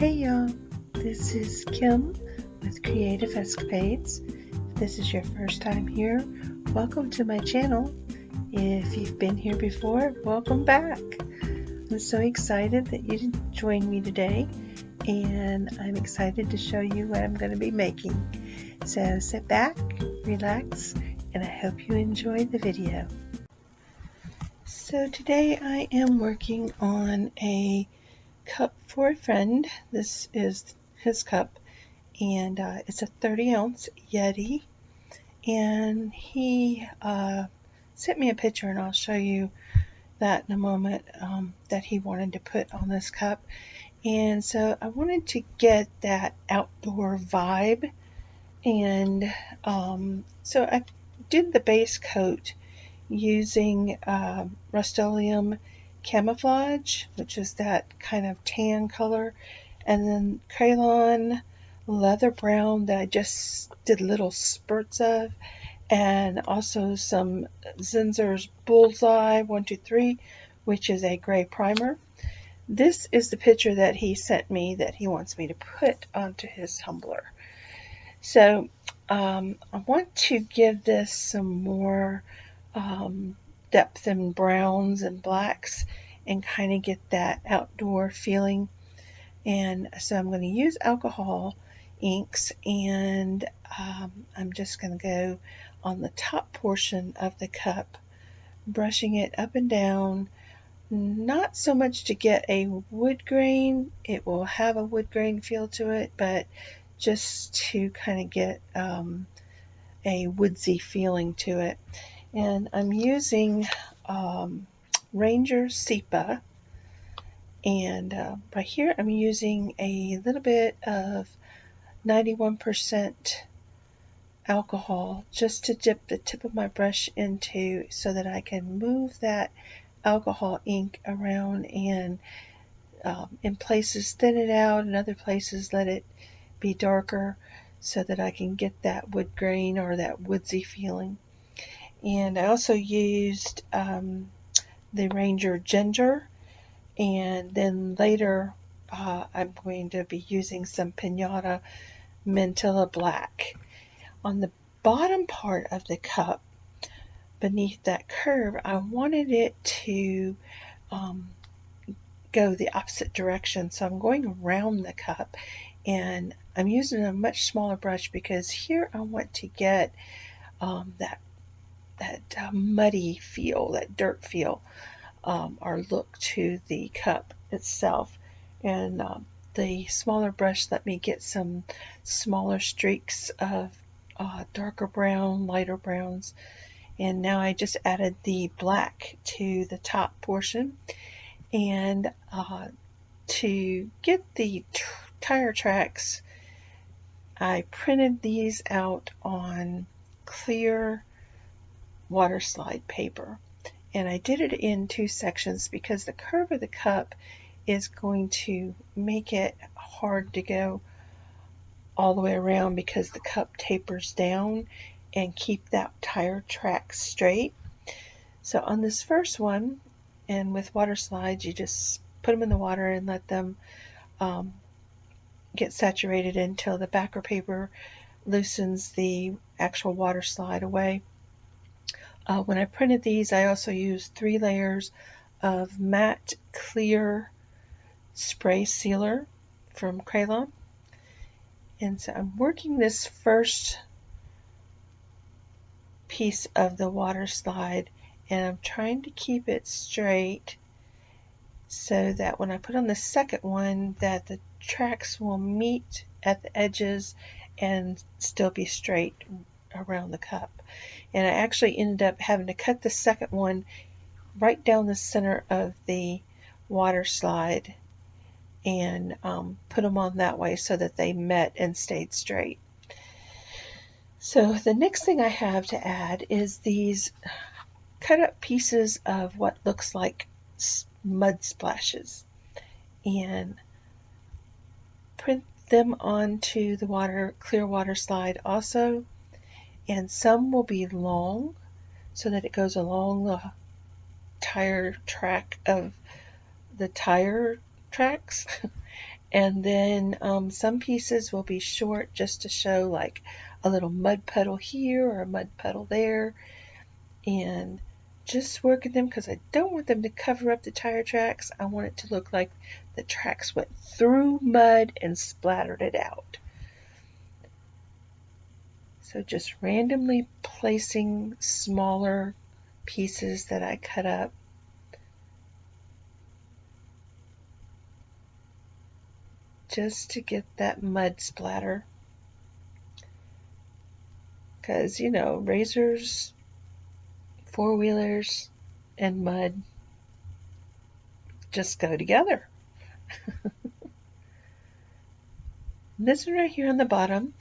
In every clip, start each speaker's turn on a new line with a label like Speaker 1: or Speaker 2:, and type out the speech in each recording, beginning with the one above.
Speaker 1: Hey y'all, this is Kim with Creative Escapades. If this is your first time here, welcome to my channel. If you've been here before, welcome back. I'm so excited that you joined me today, and I'm excited to show you what I'm going to be making. So sit back, relax, and I hope you enjoy the video. So today I am working on a cup for a friend. This is his cup, and it's a 30-ounce Yeti, and he sent me a picture, and I'll show you that in a moment, that he wanted to put on this cup. And so I wanted to get that outdoor vibe, and so I did the base coat using Rustoleum Camouflage, which is that kind of tan color, and then Krylon leather brown that I just did little spurts of, and also some Zinsser Bullseye123, which is a gray primer. This is the picture that he sent me that he wants me to put onto his tumbler. So I want to give this some more depth in browns and blacks and kind of get that outdoor feeling. And so I'm going to use alcohol inks, and I'm just going to go on the top portion of the cup, brushing it up and down, not so much to get a wood grain. It will have a wood grain feel to it, but just to kind of get a woodsy feeling to it. And I'm using Ranger Sepia, and right here I'm using a little bit of 91% alcohol just to dip the tip of my brush into, so that I can move that alcohol ink around, and in places thin it out, and other places let it be darker, so that I can get that wood grain or that woodsy feeling. And I also used the Ranger Ginger, and then later I'm going to be using some Pinata Mantilla Black. On the bottom part of the cup, beneath that curve, I wanted it to go the opposite direction, so I'm going around the cup, and I'm using a much smaller brush because here I want to get that muddy feel, that dirt feel, or look to the cup itself. And the smaller brush let me get some smaller streaks of darker brown, lighter browns. And now I just added the black to the top portion. And to get the tire tracks, I printed these out on clear water slide paper, and I did it in two sections because the curve of the cup is going to make it hard to go all the way around, because the cup tapers down, and keep that tire track straight. So on this first one, and with water slides, you just put them in the water and let them get saturated until the backer paper loosens the actual water slide away. When I printed these, I also used 3 layers of matte clear spray sealer from Krylon. And so I'm working this first piece of the water slide, and I'm trying to keep it straight so that when I put on the second one, that the tracks will meet at the edges and still be straight around the cup. And I actually ended up having to cut the second one right down the center of the water slide, and put them on that way so that they met and stayed straight. So the next thing I have to add is these cut up pieces of what looks like mud splashes, and print them onto the clear water slide also. And some will be long, so that it goes along the tire track of the tire tracks, And then some pieces will be short just to show like a little mud puddle here or a mud puddle there, and just working them because I don't want them to cover up the tire tracks. I want it to look like the tracks went through mud and splattered it out. So just randomly placing smaller pieces that I cut up. Just to get that mud splatter. Because, you know, razors, four-wheelers, and mud just go together. This one right here on the bottom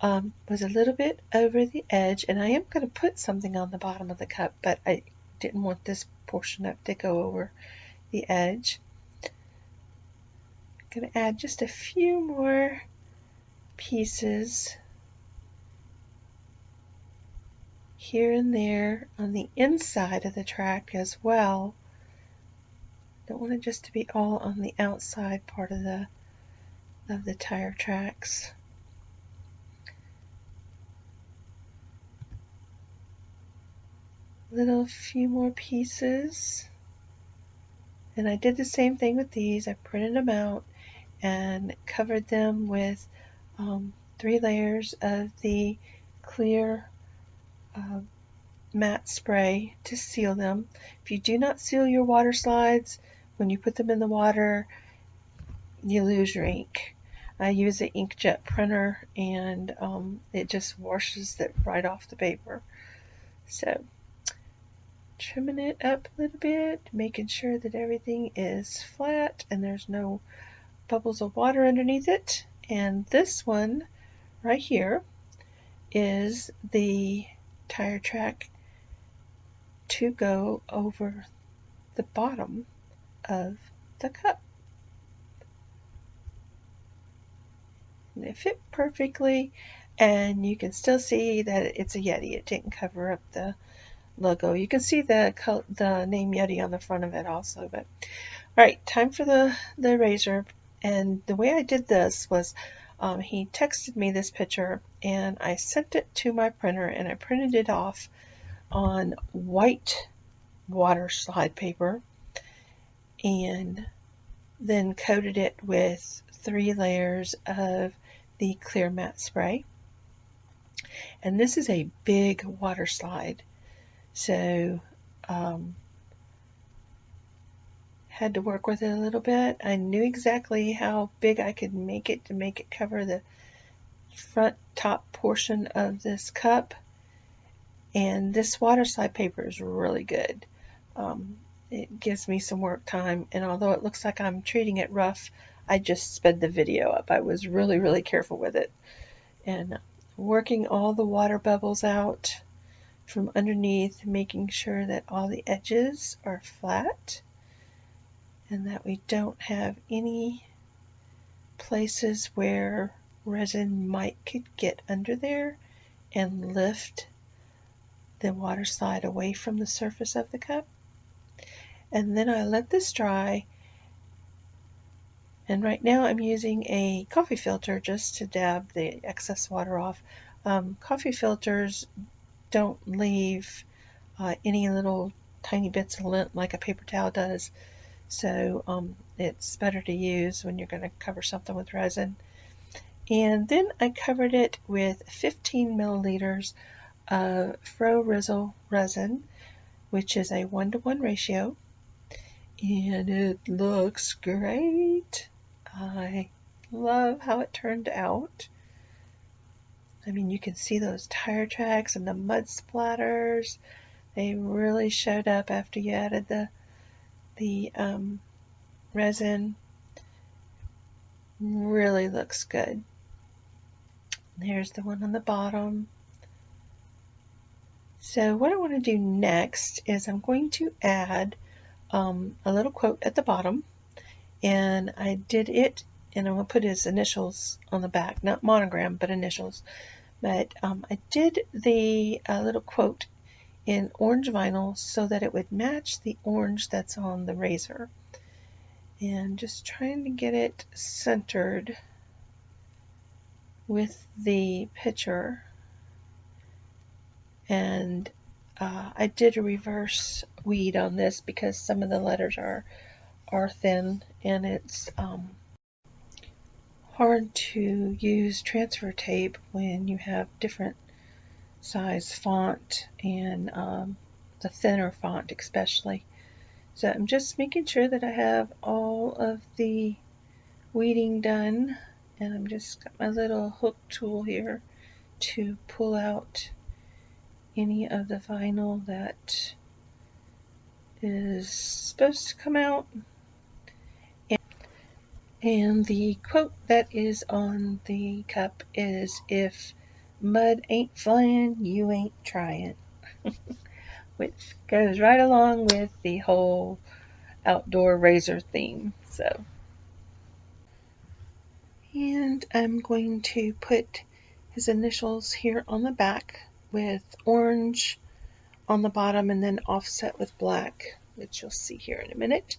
Speaker 1: was a little bit over the edge, and I am going to put something on the bottom of the cup, but I didn't want this portion up to go over the edge. I'm going to add just a few more pieces here and there on the inside of the track as well. Don't want it just to be all on the outside part of the tire tracks. Little few more pieces, and I did the same thing with these. I printed them out and covered them with 3 layers of the clear matte spray to seal them. If you do not seal your water slides, when you put them in the water, you lose your ink. I use an inkjet printer, and it just washes it right off the paper. So trimming it up a little bit, making sure that everything is flat and there's no bubbles of water underneath it. And this one right here is the tire track to go over the bottom of the cup. And it fit perfectly, and you can still see that it's a Yeti. It didn't cover up the logo. You can see the name Yeti on the front of it also. But all right, time for the razor. And the way I did this was he texted me this picture, and I sent it to my printer, and I printed it off on white water slide paper and then coated it with 3 layers of the clear matte spray. And this is a big water slide, so had to work with it a little bit. I knew exactly how big I could make it to make it cover the front top portion of this cup. And this water slide paper is really good. It gives me some work time, and although it looks like I'm treating it rough, I just sped the video up. I was really careful with it, and working all the water bubbles out from underneath, making sure that all the edges are flat and that we don't have any places where resin could get under there and lift the water slide away from the surface of the cup. And then I let this dry, and right now I'm using a coffee filter just to dab the excess water off. Coffee filters don't leave any little tiny bits of lint like a paper towel does, so it's better to use when you're going to cover something with resin. And then I covered it with 15 milliliters of Resin resin, which is a 1-to-1 ratio, and it looks great. I love how it turned out. I mean, you can see those tire tracks and the mud splatters. They really showed up after you added the resin. Really looks good. There's the one on the bottom. So what I want to do next is I'm going to add a little quote at the bottom, and I did it, and I'm going to put his initials on the back, not monogram, but initials. But I did the little quote in orange vinyl so that it would match the orange that's on the razor. and just trying to get it centered with the picture. And I did a reverse weed on this because some of the letters are thin, and it's hard to use transfer tape when you have different size font and the thinner font especially. So I'm just making sure that I have all of the weeding done, and I'm just got my little hook tool here to pull out any of the vinyl that is supposed to come out. And the quote that is on the cup is, "If mud ain't flying, you ain't trying," which goes right along with the whole outdoor razor theme. So, and I'm going to put his initials here on the back with orange on the bottom and then offset with black, which you'll see here in a minute,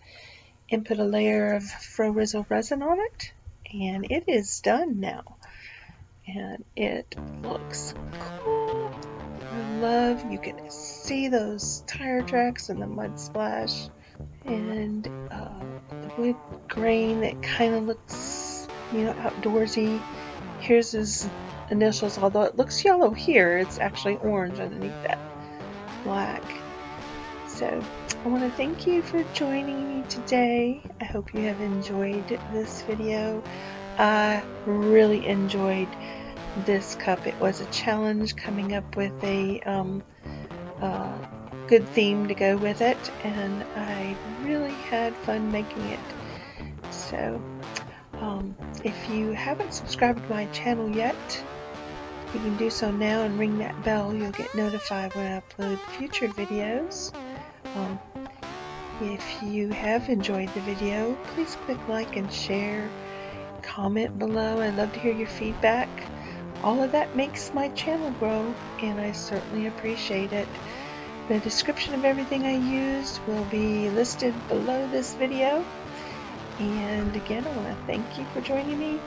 Speaker 1: and put a layer of Resin resin on it, and it is done now, and it looks cool. I love, you can see those tire tracks and the mud splash, and the wood grain that kind of looks, you know, outdoorsy. Here's his initials, although it looks yellow here, it's actually orange underneath that black. So I want to thank you for joining me today. I hope you have enjoyed this video. I really enjoyed this cup. It was a challenge coming up with a good theme to go with it, and I really had fun making it. So if you haven't subscribed to my channel yet, you can do so now and ring that bell. You'll get notified when I upload future videos. If you have enjoyed the video, please click like and share. Comment below. I'd love to hear your feedback. All of that makes my channel grow, and I certainly appreciate it. The description of everything I used will be listed below this video. And again, I want to thank you for joining me,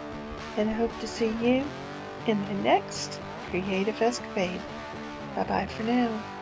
Speaker 1: and I hope to see you in my next Creative Escapade. Bye bye for now.